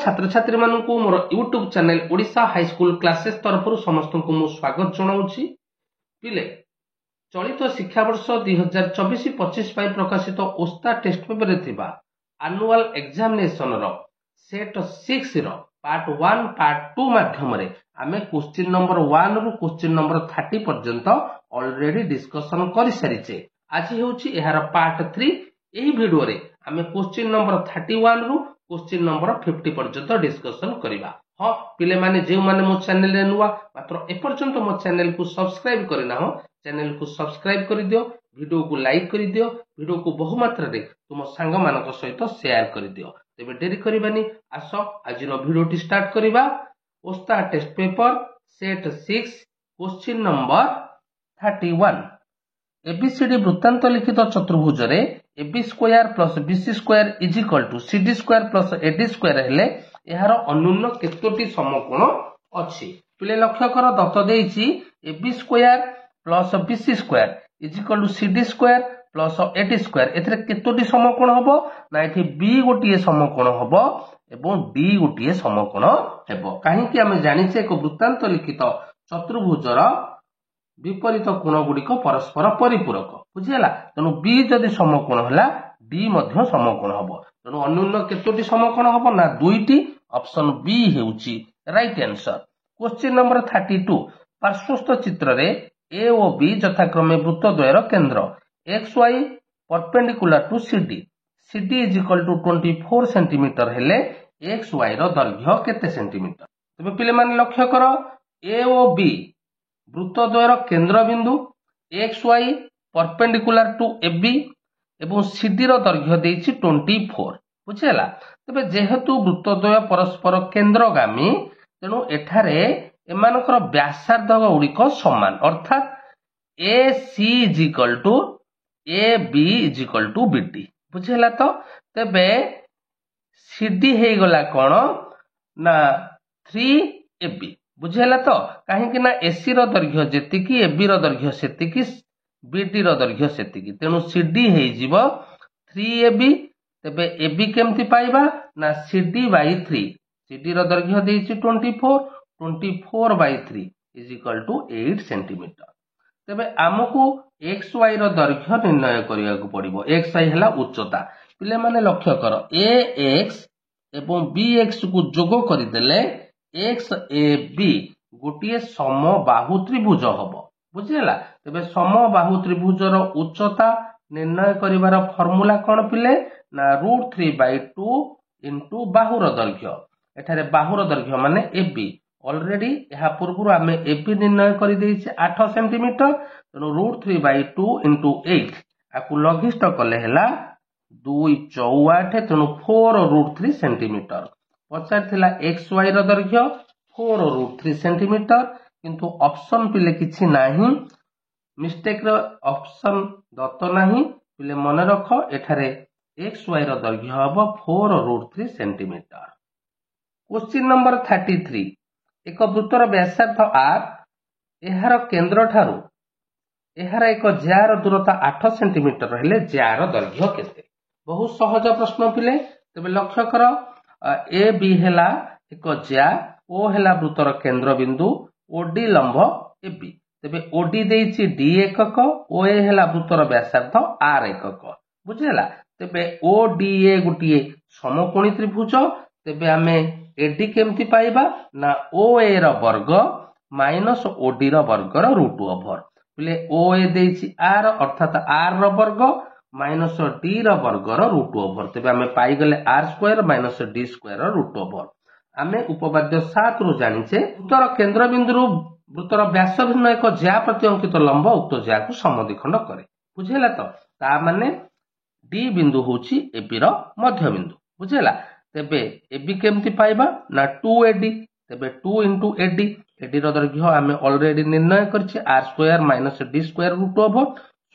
छात्र छात्री मानू मोर YouTube channel Odisha high school classes तरफ समस्त को स्वागत जनाऊँगी। पिले चलित शिक्षावर्ष 2024-25 प्रकाशित ओस्ता टेस्ट पेपर थिबा एनुअल एग्जामिनेशन रो सेट 6 रो पार्ट 1 पार्ट 2 माध्यम रे आमे क्वेश्चन नंबर 1 रु क्वेश्चन नंबर 30 पर्यंत ऑलरेडी डिस्कशन कर सारिचे। आज हेउची एहार पार्ट 3। एही वीडियो रे आमे क्वेश्चन नंबर 31 रु क्वेश्चन नंबर 50 पर्यंत डिस्कशन करिबा। हाँ पिले माने जे माने मो चैनल रे नुवा मात्र ए पर्यंत मो चैनल को सब्सक्राइब करिना हो चैनल को सब्सक्राइब कर दियो, वीडियो को लाइक कर दियो, वीडियो को बहु मात्रा रे तुम संग मानक सहित शेयर कर दियो। तेबे देरी करिबानी आस आज रो वीडियो स्टार्ट करिबा। ओस्ता test paper set 6 question number 31। ABCD वृत्तांत लिखित चतुर्भुज रे AB square plus BC square is equal to CD square plus AD square हेले एहार अन्यून केतोटी समकोण अछि। पिले लक्ष्य कर दत्त देइछि AB square plus BC square is equal to CD square plus AD square एथरे केतोटी समकोण हबो ना एथि B गोटिए समकोण हबो एवं D गोटिए समकोण हेबो। काहे कि हम जानिछे एक वृत्तांत लिखित चतुर्भुजर विपरीत कोण गुड़िक परस्पर परिपूरक बुझीला। तेणु बी जदि समकोण होला डी मध्य समकोण हबो। तेणु अन्यून केतोटी समकोण हबो ना दुईटी। ऑप्शन बी हेउची राइट आंसर। क्वेश्चन नंबर 32 पार्श्वस्थ चित्र रे ए और बी यथाक्रमे वृत्तद्वयर केंद्र XY perpendicular to CD CD is equal to 24 centimetre हेले XY रो दैर्घ्य केते सेंटीमीटर। तबे पिले माने लक्ष्य करो ए और बी वृत्तद्वयर केंद्र बिंदु XY परपेंडिकुलर टू AB एवं CD रो दैर्घ्य देइछि 24 बुझेला। तबे जेहेतु वृत्तद्वय परस्पर केंद्रगामी तेणु एठारे एमानकर व्यासार्ध गुड़िक समान अर्थात AC is equal to AB is equal to BD बुझेला। तो तबे CD हे गला कोन ना 3AB बुझेला। तो कहीं ना AC रो दैर्घ्य जेतिकी AB रो दैर्घ्य सेतिकी BD रो दैर्घ्य सेतिकी तेणु CD हे जीवो 3AB। तबे AB केमती पाइबा ना CD बाई 3 CD रो दैर्घ्य देइछि 24 by 3 is equal to 8 centimetre. तबे आमको XY रो दैर्घ्य निर्णय करिया को पड़िबो। XY हला उच्चता। पिले माने लक्ष्य करो AX एवं BX को जोग करि देले XAB गोटिए समबाहु त्रिभुज हबो बुझिला। तबे समबाहु त्रिभुजर उच्चता निर्णय करिवार फार्मूला कोन पिले ना √3/2 इनटू बाहुर दैर्घ्य। एठारे बाहुर दैर्घ्य माने AB ऑलरेडी यहा पूर्व आमे AB निर्णय करि देइछि 8 सेंटीमीटर तेनु √3/2 इनटू 8 आकु लघिष्ठ कले हला 2 × 8 तेनु 4√3 सेंटीमीटर। पचार थिला XY रो दैर्घ्य 4√3 सेंटीमीटर किंतु ऑप्शन पिले किछि नाही मिस्टेक रो ऑप्शन दत्त नाही। पिले मन रख एठारे XY रो दैर्घ्य हबो 4√3 सेंटीमीटर। क्वेश्चन नंबर 33 एक वृत्तर व्यासार्ध R एहार केंद्र ठारू एहार एक ज्यार दूरता 8 सेंटीमीटर हेले ज्यार दैर्घ्य केते। बहुत सहज प्रश्न पिले। तबे लक्ष्य करो ए बी हेला एक ज्या ओ हेला वृत्तर केंद्र बिंदु OD लंब AB। तबे OD देइछि D एकक OA हेला वृत्तर व्यासार्ध R एकक बुझेला। तबे ODA गुटिए समकोणी त्रिभुज। तबे आमे AD केमती पाइबा ना OA रो वर्ग माइनस OD रो वर्ग रो रूट ओवर। पिले OA देइछि R अर्थात R रो वर्ग माइनस D रो वर्ग रो रूट ओवर। तबे आमे पाई गले R square minus D square रो रूट ओवर। आमे उपपाद्य 7 रु जानिछे वृत्तर केंद्र बिंदु वृत्तर व्यास भिन्न एक ज्या प्रति अंकित लंब उक्त ज्या को समद्विखंड करे बुझेला। तो ता माने D बिंदु होछि AB रो मध्य बिंदु बुझेला। तबे AB केमती पाइबा ना 2AD। तबे 2 * AD AD रो दैर्घ्य आमे ऑलरेडी निर्णय करछि R square minus D square root over.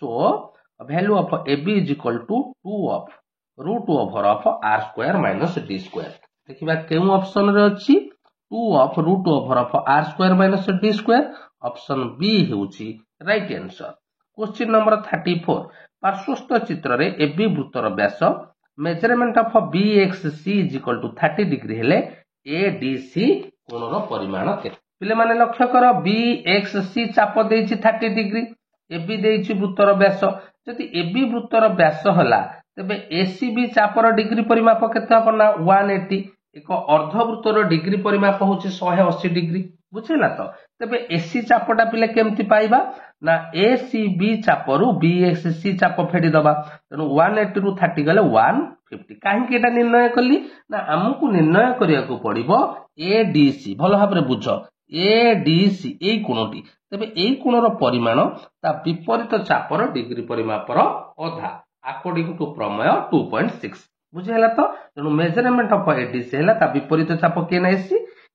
So value of AB is equal to 2 of root over of R square minus D square. देखिबा केउ ऑप्शन रे अछि 2 of root over of R square minus D square. Option B हेउछि right answer. Question number 34 पार्श्वस्थ चित्र रे AB वृत्तर व्यास measurement of BXC is equal to 30 degree हेले ADC कोणर परिमाण केते पिले माने लक्ष्य कर BXC चाप देछि 30 डिग्री AB देछि वृत्तर व्यास जदि AB वृत्तर व्यास हला तबे ACB चापर डिग्री परिमाप केते हबना 180 एक अर्धवृत्तर डिग्री परिमाप होछि 180 डिग्री बुझिला तो तबे AC चापटा पिले केमति पाइबा ना ACB चापरु BXC चाप फेडी दबा तेनु 180 रु 30 गले 150 काहे कि एटा निर्णय कली ना हमकु निर्णय करिया को पड़िबो ADC भलो भाबरे बुझ ADC एई कोणटी तबे एई कोणर परिमाण ता विपरीत चापर डिग्री परिमापर अधा अकॉर्डिंग टू प्रमेय 2.6 बुझिला तो तेनु मेजरमेंट ऑफ ADC हैला ता विपरीत चाप के ना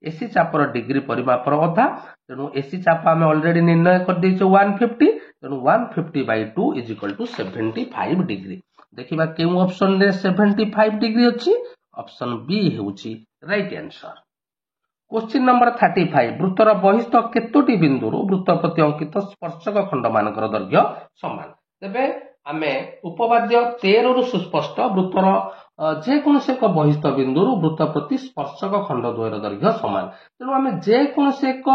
AC चापर डिग्री परिमापर अधा तेनु AC चाप आमे ऑलरेडी निर्णय कर दैछो 150 तेनु 150 by 2 is equal to 75 degree देखिबा केउ ऑप्शन रे 75 डिग्री अछि ऑप्शन बी हेउछि राइट आंसर क्वेश्चन नंबर 35 वृत्तर बहिस्थ केतोटी बिंदुरु वृत्त प्रति अंकित स्पर्शक खंड मानकर दैर्घ्य समान तबे आमे उपवाद्य 13 रु सुस्पष्ट वृत्तर जे कोनसे एक बहिस्थ बिंदुरु वृत्त प्रति स्पर्शक खंड द्वयर दैर्घ्य समान तेणु आमे जे कोनसे एक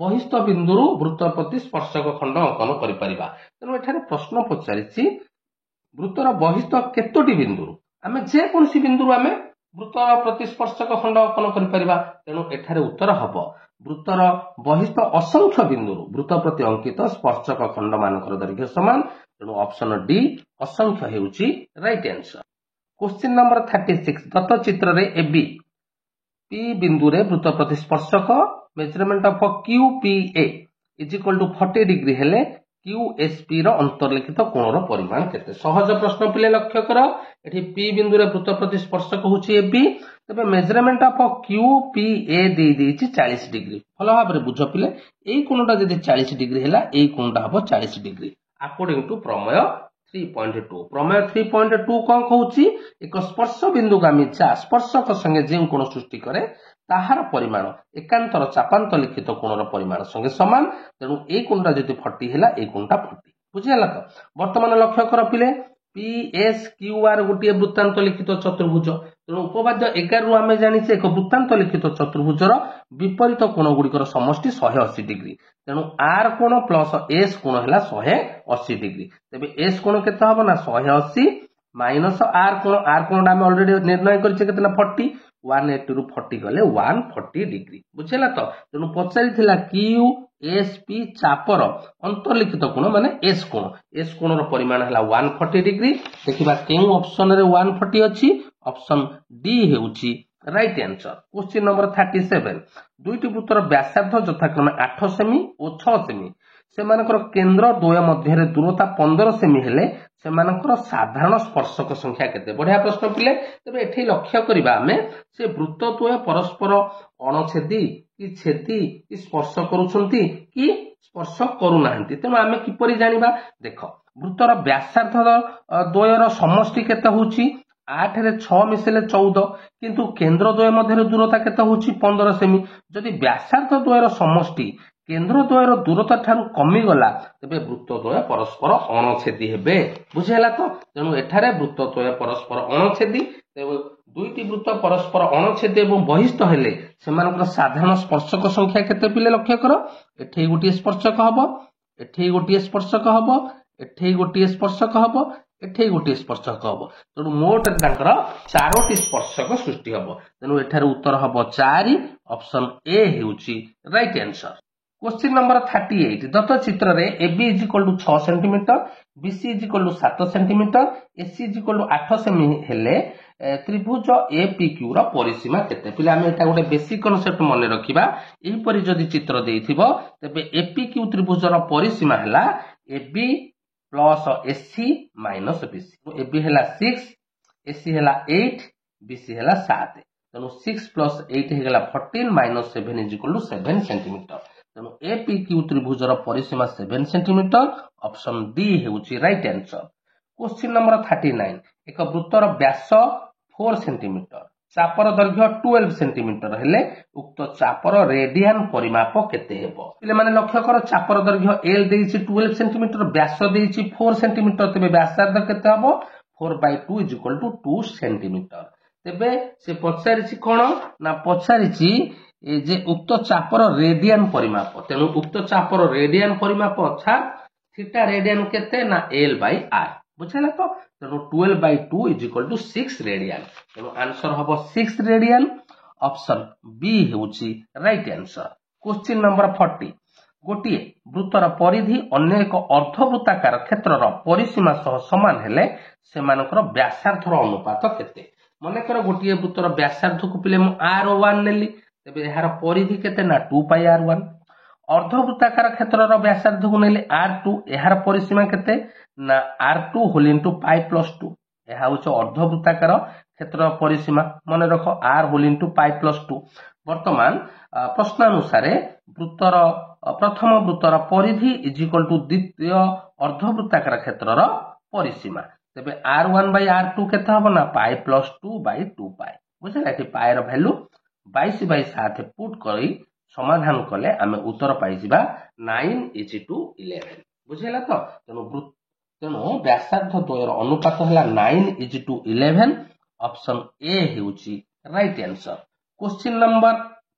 बहिस्थ बिंदुरु वृत्त प्रति स्पर्शक खंड अंकन करि परिबा तेणु एठारे प्रश्न पचारिछि वृत्तर बहिस्थ केतोटी बिंदुरु आमे जे कोनसी बिंदुरु आमे वृत्तर प्रति स्पर्शक खंड अंकन करि परिबा तेणु एठारे उत्तर हबो वृत्तर बहिस्थ असंख्य बिंदुरु वृत्त प्रति अंकित स्पर्शक खंड मानकर दैर्घ्य समान तेणु ऑप्शन डी असंख्य हेउछि राइट आंसर क्वेश्चन नंबर 36 दत्त चित्र रे AB P बिंदु रे वृत्त प्रति स्पर्शक measurement of QPA is equal to 40 degree हेले QSP रो अंतर्लिखित कोणर परिमाण केते सहज प्रश्न पिले लक्ष्य कर एठी P बिंदु रे वृत्त प्रति स्पर्शक होछि AB तबे मेजरमेंट ऑफ QPA दे देछि 40 डिग्री भलो भाबरे बुझ पिले एई कोणटा जदि 40 डिग्री हैला एई कोणटा हबो 40 डिग्री अकॉर्डिंग टू प्रमेय 3.2 प्रमेय 3.2 कोन कहूछि एक स्पर्श बिंदुगामी चा स्पर्शक संगे जे कोण सृष्टि करे ताहार परिमाण एकांतर चापांत लिखित कोणर परिमाण संगे समान तेणु ए कोणटा जदि 40 हैला ए कोणटा 40 बुझिला तो वर्तमान लक्ष्य कर पिले PSQR गोटे वृत्तांत लिखित चतुर्भुज तेणु उपवाद्य 11 रु आमे जानिछे एक वृत्तांत लिखित चतुर्भुजर विपरीत कोण गुड़िकर समष्टि 180 डिग्री तेणु R कोण प्लस S कोण हैला 180 डिग्री तबे S कोण केते हबो ना 180 माइनस R कोण आमे ऑलरेडी निर्णय करछे केते ना 40 180 रु 40 गले 140 डिग्री बुझिला तो तेणु पचारिथिला QSP चापर अंतर्लिखित कोण माने S कोण रो परिमाण हैला 140 डिग्री देखिबा केउ ऑप्शन रे 140 अछि ऑप्शन डी हेउछि राइट आंसर क्वेश्चन नंबर 37 दुईटी वृत्तर व्यासार्ध यथाक्रमे 8 सेमी और 6 सेमी सेमानकर केंद्र द्वय मध्य रे दूरता 15 सेमी हेले सेमानकर साधारण स्पर्शक संख्या केते बढ़िया प्रश्न पिले तबे एठी लक्ष्य करिबा हमें से वृत्त द्वय परस्पर अणछेदी कि छेदी कि स्पर्श करूछंती कि स्पर्श करू नाहंती तेनु आमे किपरि जानिबा देखो वृत्तर व्यासार्ध द्वयर समष्टि केते होछि 8 रे 6 मिसेले 14 किंतु केंद्र द्वय मध्य दूरता केते होछि 15 सेमी जदि व्यासार्ध द्वयर समष्टि केंद्र द्वयर दूरता ठारू कमी गला तबे वृत्त द्वय परस्पर अणछेदी हेबे बुझिला तो तेनु एठारे वृत्त द्वय परस्पर अणछेदी तेबे दुईटी वृत्त परस्पर अणछेदी एवं बहिस्थ हेले सेमानकर साधारण स्पर्शक संख्या केते पिले लक्ष्य कर एठी गोटी स्पर्शक हबो एठी गोटी स्पर्शक हबो एठी गोटी स्पर्शक हबो एठी गोटी स्पर्शक हबो तेनु मोट तांकर चारोटी स्पर्शक सृष्टि हबो तेनु एठारे उत्तर हबो 4 ऑप्शन ए हेउची राइट आंसर क्वेश्चन नंबर 38 दत्त चित्र रे AB इज इक्वल टू 6 सेमी BC इज इक्वल टू 7 सेमी AC इज इक्वल टू 8 सेमी हेले त्रिभुज APQ रो परिसीमा केते पिले हम एटा गोटे बेसिक कांसेप्ट मने रखिबा एही परि जदि चित्र देइथिबो तबे APQ त्रिभुज रो परिसीमा हला AB plus AC minus BC AB हला 6 AC हला 8 BC हला 7 तेनु 6 प्लस 8 हेगला 14 minus 7 is equal to 7 centimetre तेनु APQ त्रिभुजर परिसीमा 7 सेंटीमीटर ऑप्शन डी हेउची राइट आंसर क्वेश्चन नंबर 39 एक वृत्तर व्यास 4 सेंटीमीटर चापर दैर्घ्य 12 सेंटीमीटर हेले उक्त चापर रेडियन परिमाप केते हेबो पिले माने लक्ष्य कर चापर दैर्घ्य L देइछि 12 सेंटीमीटर व्यास देइछि 4 सेंटीमीटर तबे व्यासार्ध केते हबो 4/2 2 सेंटीमीटर तेबे से पचारिछि कोन ना पचारिछि जे उक्त चापर रेडियन परिमाप तेणु उक्त चापर रेडियन परिमाप अर्थात थीटा रेडियन केते ना l by r बुझला तो तेणु 12/2 = 6 रेडियन तेणु आंसर हबो 6 रेडियन ऑप्शन बी हेउछि राइट आंसर क्वेश्चन नंबर 40 गोटिए वृत्तर परिधि अन्य एक अर्धवृत्ताकार क्षेत्रर परिसीमा सह समान हेले सेमानकर व्यासार्धर अनुपात केते मनेकर गोटिए वृत्तर व्यासार्ध को पिले मु r1 नेली तेबे एहार परिधि केते ना 2πr1 अर्धवृत्ताकार क्षेत्रर व्यासार्ध को नेले r2 एहार परिसीमा केते ना r2 whole into pi plus 2 एहा होछ अर्धवृत्ताकार क्षेत्र परिसीमा मन रख r whole into pi plus 2 वर्तमान प्रश्नानुसार वृत्तर प्रथम वृत्तर परिधि इजिकल टू द्वितीय अर्धवृत्ताकार क्षेत्रर परिसीमा तेबे r1 by r2 केते हबो ना पाई प्लस 2 by 2 पाई बुझला कि पाई रो वैल्यू 22/7 पुट करी समाधान कले आमे उत्तर पाई जिबा 9:11 बुझला तो तेणु व्यासार्ध द्वयर अनुपात हला 9:11 ऑप्शन ए हेउची राइट आंसर क्वेश्चन नंबर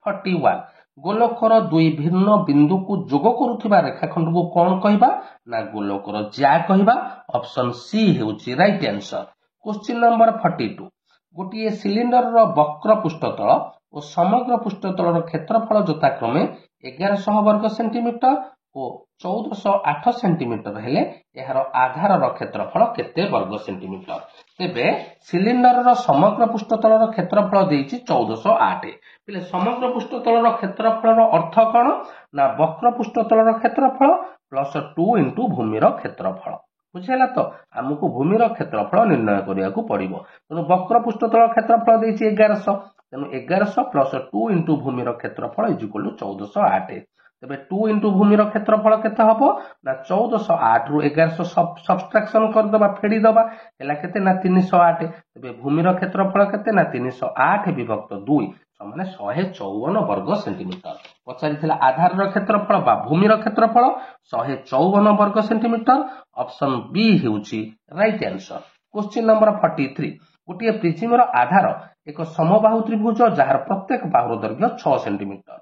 41 गोलकर दुई भिन्न बिंदु को जोग करुथिबा रेखाखंड को कोन कहिबा ना गोलकर ज्या कहिबा ऑप्शन सी हेउची राइट आंसर क्वेश्चन नंबर 42 गोटिए सिलिंडर रो वक्र पृष्ठतल और समग्र पृष्ठतल क्षेत्रफल यथाक्रमे 1100 वर्ग सेंटीमीटर और 1408 सेंटीमीटर हेले एहार आधार रो क्षेत्रफल केते वर्ग सेंटीमीटर तेबे सिलिंडर रो समग्र पृष्ठतल रो क्षेत्रफल देइछि 1408 पिले समग्र पृष्ठतल रो क्षेत्रफल रो अर्थ कोन ना वक्र पृष्ठतल रो क्षेत्रफल प्लस 2 into भूमि रो क्षेत्रफल बुझला तो हमकु भूमि रो क्षेत्रफल निर्णय करिया को पड़िबो तनो वक्र पृष्ठतल क्षेत्रफल देइछि 1100 तनो 1100 प्लस 2 into भूमि रो क्षेत्रफल इक्वल टू 1408 तबे 2 into भूमि रो क्षेत्रफल केते हबो ना 1408 रु 1100 सब्ट्रैक्शन कर दबा फेडी दबा एला केते ना 308 तबे भूमि रो क्षेत्रफल केते ना 308 विभक्त 2 समान 154 वर्ग सेंटीमीटर पचारिथिला आधार रो क्षेत्रफल बा भूमि रो क्षेत्रफल 154 वर्ग सेंटीमीटर ऑप्शन बी हेउची राइट आंसर क्वेश्चन नंबर 43 गोटिए प्रिज्म रो आधार एक समबाहु त्रिभुज जहार प्रत्येक बाहुर दैर्घ्य 6 सेंटीमीटर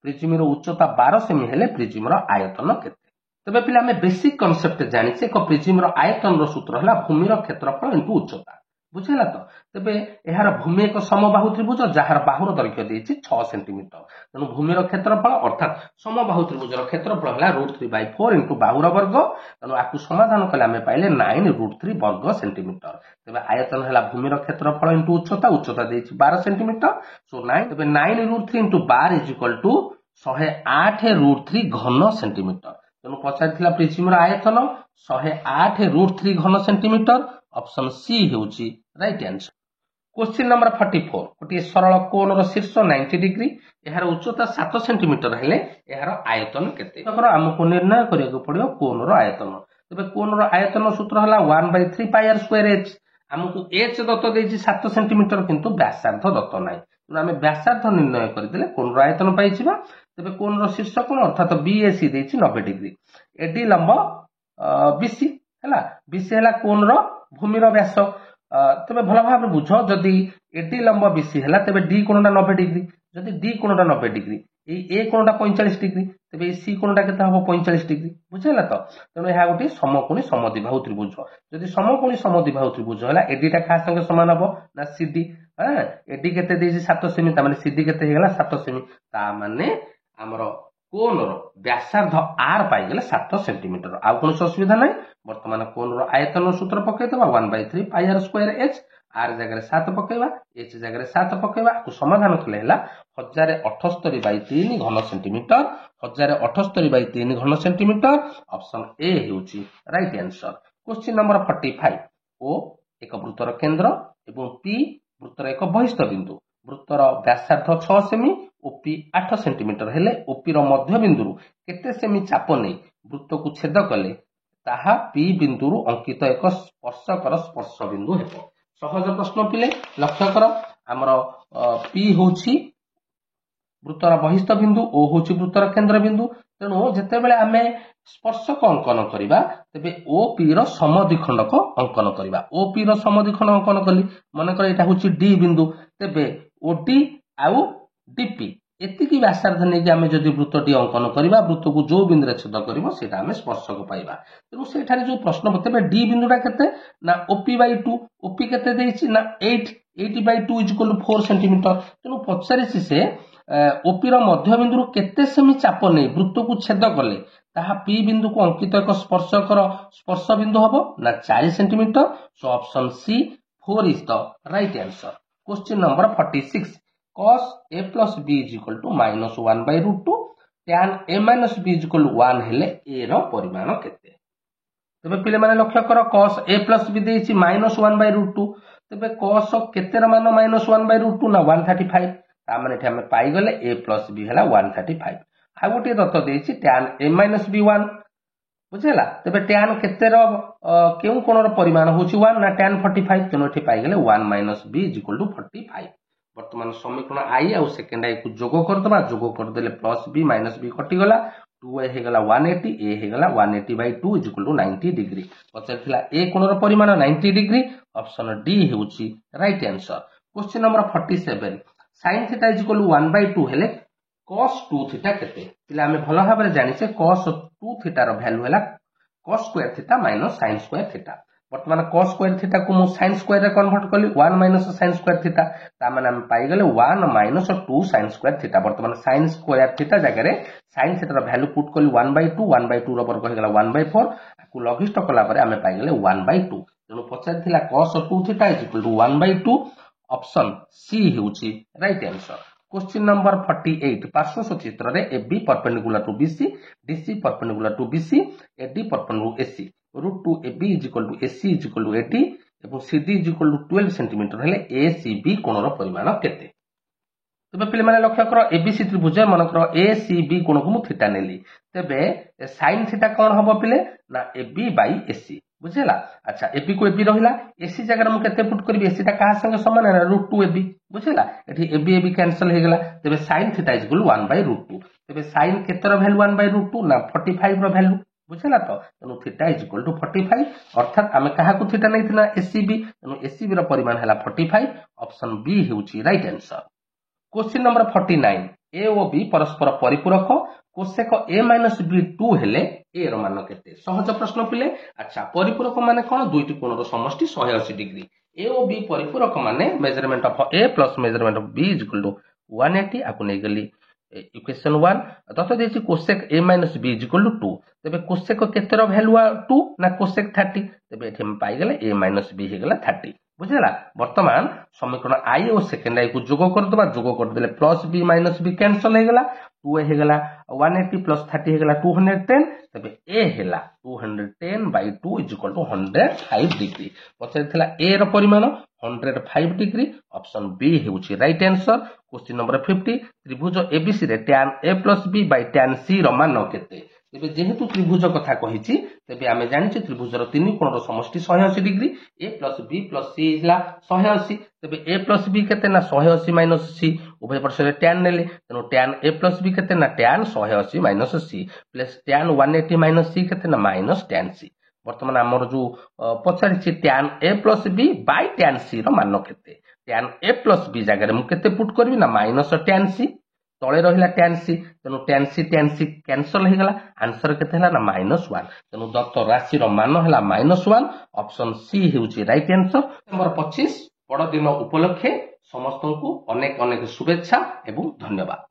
प्रिज्म रो उच्चता 12 सेमी हेले प्रिज्म रो आयतन केते तबे पिला हमें बेसिक कांसेप्ट जानि से एक प्रिज्म रो आयतन रो सूत्र हला भूमि रो क्षेत्रफल इनटू उच्चता बुझला तो तबे एहार भूमि एक समबाहु त्रिभुज जहार बाहुर दैर्घ्य देछि 6 सेंटीमीटर तनु भूमि रो क्षेत्रफल अर्थात समबाहु त्रिभुज रो क्षेत्रफल हला √3/4 इनटू बाहुर वर्ग तनु आकु समाधान कले हमें पाइले 9√3 वर्ग सेंटीमीटर तबे आयतन हला भूमि रो क्षेत्रफल इनटू उच्चता देछि 12 सेंटीमीटर सो 9 तबे 9√3 इनटू 12 इक्वल टू 108√3 घन सेंटीमीटर तनु पचारिथिला प्रिज्म रो आयतन 108√3 घन सेंटीमीटर ऑप्शन सी हेउची राइट आंसर क्वेश्चन नंबर 44 गोटे सरल कोण रो शीर्ष 90 डिग्री एहार उच्चता 7 सेंटीमीटर हेले एहार आयतन केते तकर हमकु निर्णय करिया पड़ियो कोण रो आयतन तबे कोण रो आयतन सूत्र हला 1/3 पाई r स्क्वायर h हमकु h दत्त देछि 7 सेंटीमीटर किंतु व्यासार्ध दत्त नाही तो हमें व्यासार्ध निर्णय करदिले कोण रो आयतन पाइछिबा तबे कोण रो शीर्ष कोण अर्थात BAC देछि 90 डिग्री एडी लंब BC हला BC हला कोण रो भूमि रो व्यास तबे भल भाव बुझ जदि एडी लंब BC हला तबे D कोणटा 90 डिग्री जदि D कोणटा 90 degree A A कोणटा 45 degree तबे C कोणटा केते हबो 45 डिग्री बुझला तो तनो एहा गोटी समकोणी समद्विबाहु त्रिभुज जदि समकोणी समद्विबाहु त्रिभुज हला एडी टा का संगे समान हबो ना CD एडी केते देछि 7 सेमी ता माने CD केते हेगला 7 सेमी ता माने हमरो कोण रो व्यासार्ध r पाई गेले 7 सेंटीमीटर आ कोन असुविधा नै वर्तमान कोण रो आयतन सूत्र पकै दबा 1/3 pi r square h r जगह 7 पकैबा h जगह 7 पकैबा को समाधान कले हला 1078/3 घन सेंटीमीटर 1078/3 घन सेंटीमीटर ऑप्शन ए हेउची right answer question number 45 O एक वृत्तर केंद्र एवं p वृत्तर एक बहिस्थ बिंदु वृत्तर व्यासार्ध 6 सेमी OP 8 सेंटीमीटर हेले OP रो मध्य बिंदु केते सेमी चाप नै वृत्त को छेद कले ताहा P बिंदु अंकित एक स्पर्शकर स्पर्श बिंदु हेबो सहज प्रश्न पिले लक्ष्य कर हमर P होछि वृत्तर बहिस्थ बिंदु O होछि वृत्तर केंद्र बिंदु तेणु जितेबाला आम स्पर्शक अंकन करवा तेबे ओपी समद्विखंडक अंकन करवा ओपी समद्विखंड अंकन कली मनकर यहाँ हूँ डी बिंदु तेबे ओडी आउ डीपी एतिकी व्यासार्ध नहीं आम जदि वृत्तटी अंकन करवा वृत्त को जो बिंदु छेद कर स्पर्शक पाइबा तेणु से जो प्रश्न तेज डी बिंदुटा केते ना ओपी बाई 2 ओपी केते ना 8/2 = 4 सेंटीमीटर तेणु पचारि से ओपी मध्य बिंदु केते सेमी चाप नहीं वृत्त को छेद कले ताहा पी बिंदु को अंकित एक स्पर्शकर स्पर्श बिंदु हम ना 4 centimetre so option C 4 is the right answer. Question number 46 cos a plus b is equal to -1/√2 tan a minus b is equal to 1 हेले a रो परिमाण केते तबे पिले माने लक्ष्य कर cos a plus b देछि -1/√2 तबे cos केते रो मान -1/√2 ना 135 ता माने एठी हम पाई गले a plus b हला 135 आ गोटे दत्त देछि tan a minus b 1 बुझेला तबे tan केते रो केउ कोन रो परिमाण होछि 1 ना tan 45 तेनो एठी पाई गले 1 - b = 45 वर्तमान समीकरण आई आउ सेकेंड आई को जोग करदबा जोग करदेले प्लस बी माइनस बी कटिगला 2a हेगला 180 a हेगला 180/2 = 90 डिग्री पचारथिला a कोणर परिमाण 90 डिग्री ऑप्शन डी हेउची right answer. Question number 47 sin θ = 1/2 हेले cos 2θ केते पिला हमें भलो भाबरे जानि से cos 2θ रो वैल्यू हैला cos स्क्वायर θ - sin स्क्वायर θ वर्तमान cos स्क्वायर थीटा को मु sin स्क्वायर रे कन्वर्ट कली 1 - sin स्क्वायर थीटा ता माने हम पाई गले 1 - 2 sin स्क्वायर थीटा वर्तमान sin स्क्वायर थीटा जगह रे sin theta rho value put कली 1/2 1/2 रो वर्ग हेगला 1/4 को लघिष्ठ कला परे हम पाई गले 1/2 तेनु पचार थिला cos 2θ = 1/2 ऑप्शन सी हेउची राइट आंसर। क्वेश्चन नंबर 48 पार्श्व चित्र रे AB perpendicular to BC DC perpendicular to BC AD perpendicular to AC √2 AB = AC = AD एवं CD = 12 सेंटीमीटर हेले ACB कोणर परिमाण केते तबे पिले माने लक्ष्य कर ABC त्रिभुज मनकर ACB कोण को मु थीटा नेली तबे sin थीटा कोन हबो पिले ना AB/AC बुझेला अच्छा AB को AB रहिला AC जगह मु केते पुट करबी AC ता कहा संगे समान है 2 AB बुझेला एठी AB कैंसिल हे गेला तबे sin थीटा = 1/√2 तबे sin केतर वैल्यू 1/√2 ना 45 रो वैल्यू बुझेला तो तेनु थीटा = 45 अर्थात आमे कहा को थीटा नै थिना ACB तेनु ACB रो परिमाण हैला 45 ऑप्शन बी हेउची right answer. Question number 49 A और B परस्पर परिपूरक कोसेक A - B 2 हेले A रो मान केते सहज प्रश्न पिले अच्छा परिपूरक माने कोन दुईटी कोण रो समष्टि 180 डिग्री A और B परिपूरक माने measurement of A plus measurement of B = 180 आकु नै गली इक्वेशन 1 दत्त देछि कोसेक A - B = 2 तबे कोसेक केते रो वैल्यू 2 ना कोसेक 30 तबे एठी हम पाई गले A - B हे गला 30 बुझेला वर्तमान समीकरण आई और सेकेंड आई को जोग करदबा जोग करदेले plus b minus b cancel हे गला 2a हे गला 180 + 30 हे गला 210 तबे a हेला 210/2 = 105 डिग्री पछैथिला a रो परिमाण 105 डिग्री ऑप्शन बी हेउची राइट आंसर। क्वेश्चन नंबर 50 त्रिभुज ABC रे tan a + b / tan c रो मान केते तेबे जेहेतु त्रिभुज कथा कहिछि तेबे आमे जानिछि त्रिभुजर तीन कोणर समष्टि 180 डिग्री a + b + c हिला 180 तेबे a + b केते ना 180 - c उभय पार्श्व रे tan नेले तेनो tan a + b केते ना tan 180 - c plus tan 180 - c केते ना -tan c वर्तमान हमर जो पछारिछि tan a + b / tan c रो मान केते tan a + b जगह रे मु केते पुट करबी ना -tan c तळे रहिला tan c तेनु tan c कैंसिल हे गला आंसर केते हला ना -1 तेनु दत्त राशि रो मान हला -1 ऑप्शन सी हेउची राइट आंसर। नंबर 25 बड़ दिन उपलक्षे समस्त को अनेक शुभेच्छा एवं धन्यवाद।